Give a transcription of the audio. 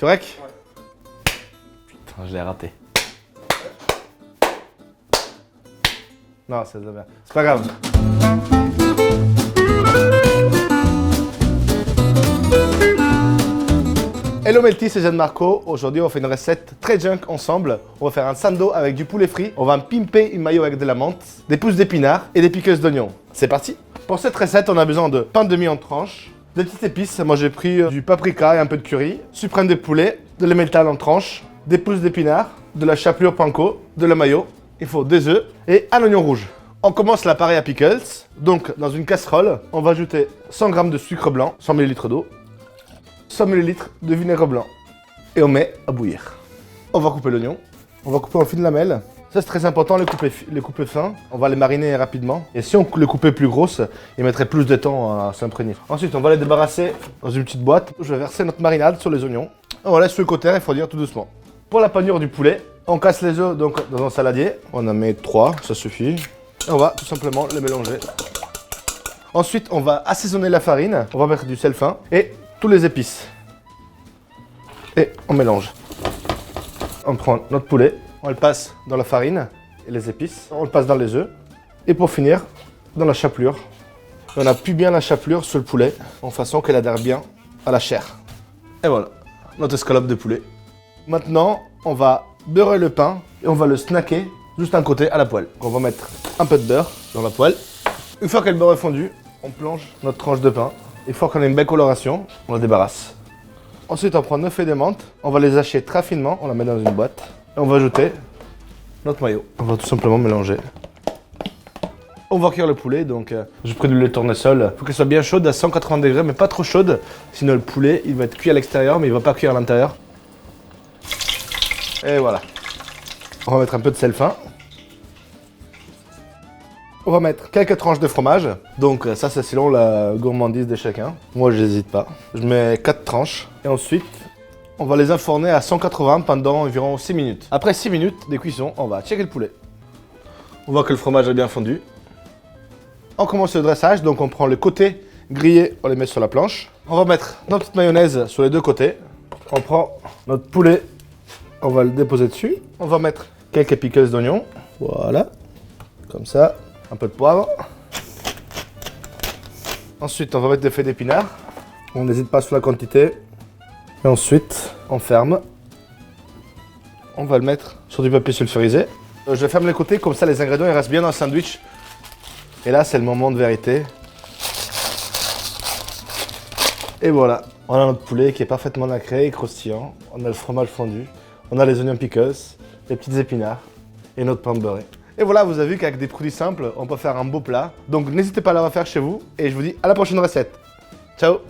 Tu rec? Ouais. Putain, je l'ai raté. Non, c'est bien. C'est pas grave. Hello Melty, c'est Gianmarco. Aujourd'hui, on fait une recette très junk ensemble. On va faire un sando avec du poulet frit. On va pimper une mayo avec de la menthe, des pousses d'épinards et des piqueuses d'oignons. C'est parti. Pour cette recette, on a besoin de pain de mie en tranches, des petites épices. Moi, j'ai pris du paprika et un peu de curry, suprême de poulet, de l'emmental en tranches, des pousses d'épinards, de la chapelure panko, de la mayo. Il faut des œufs et un oignon rouge. On commence l'appareil à pickles. Donc, dans une casserole, on va ajouter 100 g de sucre blanc, 100 ml d'eau, 100 ml de vinaigre blanc et on met à bouillir. On va couper l'oignon, on va couper en fines lamelles. Ça c'est très important, les couper fins. On va les mariner rapidement. Et si on les coupait plus grosses, ils mettraient plus de temps à s'imprégner. Ensuite, on va les débarrasser dans une petite boîte. Je vais verser notre marinade sur les oignons. On laisse le côté, il faut dire tout doucement. Pour la panure du poulet, on casse les œufs donc dans un saladier. On en met 3, ça suffit. Et on va tout simplement les mélanger. Ensuite, on va assaisonner la farine. On va mettre du sel fin et tous les épices. Et on mélange. On prend notre poulet, on le passe dans la farine et les épices. On le passe dans les œufs. Et pour finir, dans la chapelure. On appuie bien la chapelure sur le poulet, en façon qu'elle adhère bien à la chair. Et voilà, notre escalope de poulet. Maintenant, on va beurrer le pain et on va le snacker juste un côté à la poêle. On va mettre un peu de beurre dans la poêle. Une fois que le beurre est fondu, on plonge notre tranche de pain. Une fois qu'on a une belle coloration, on la débarrasse. Ensuite, on prend 9 feuilles de menthe, on va les hacher très finement, on la met dans une boîte. Et on va ajouter notre mayo. On va tout simplement mélanger. On va cuire le poulet, donc j'ai pris de l'huile de tournesol. Il faut qu'elle soit bien chaude à 180 degrés, mais pas trop chaude. Sinon le poulet, il va être cuit à l'extérieur, mais il ne va pas cuire à l'intérieur. Et voilà. On va mettre un peu de sel fin. On va mettre quelques tranches de fromage. Donc ça c'est selon la gourmandise de chacun. Moi j'hésite pas. Je mets 4 tranches. Et ensuite, on va les enfourner à 180 pendant environ 6 minutes. Après 6 minutes de cuisson, on va checker le poulet. On voit que le fromage est bien fondu. On commence le dressage. Donc on prend le côté grillé, on les met sur la planche. On va mettre notre petite mayonnaise sur les deux côtés. On prend notre poulet, on va le déposer dessus. On va mettre quelques piqueuses d'oignons. Voilà, comme ça. Un peu de poivre. Ensuite, on va mettre des feuilles d'épinards. On n'hésite pas sur la quantité. Et ensuite, on ferme. On va le mettre sur du papier sulfurisé. Je ferme les côtés, comme ça les ingrédients ils restent bien dans le sandwich. Et là, c'est le moment de vérité. Et voilà, on a notre poulet qui est parfaitement nacré et croustillant. On a le fromage fondu. On a les oignons pickles, les petits épinards et notre pain beurré. Et voilà, vous avez vu qu'avec des produits simples, on peut faire un beau plat. Donc n'hésitez pas à le refaire chez vous. Et je vous dis à la prochaine recette. Ciao!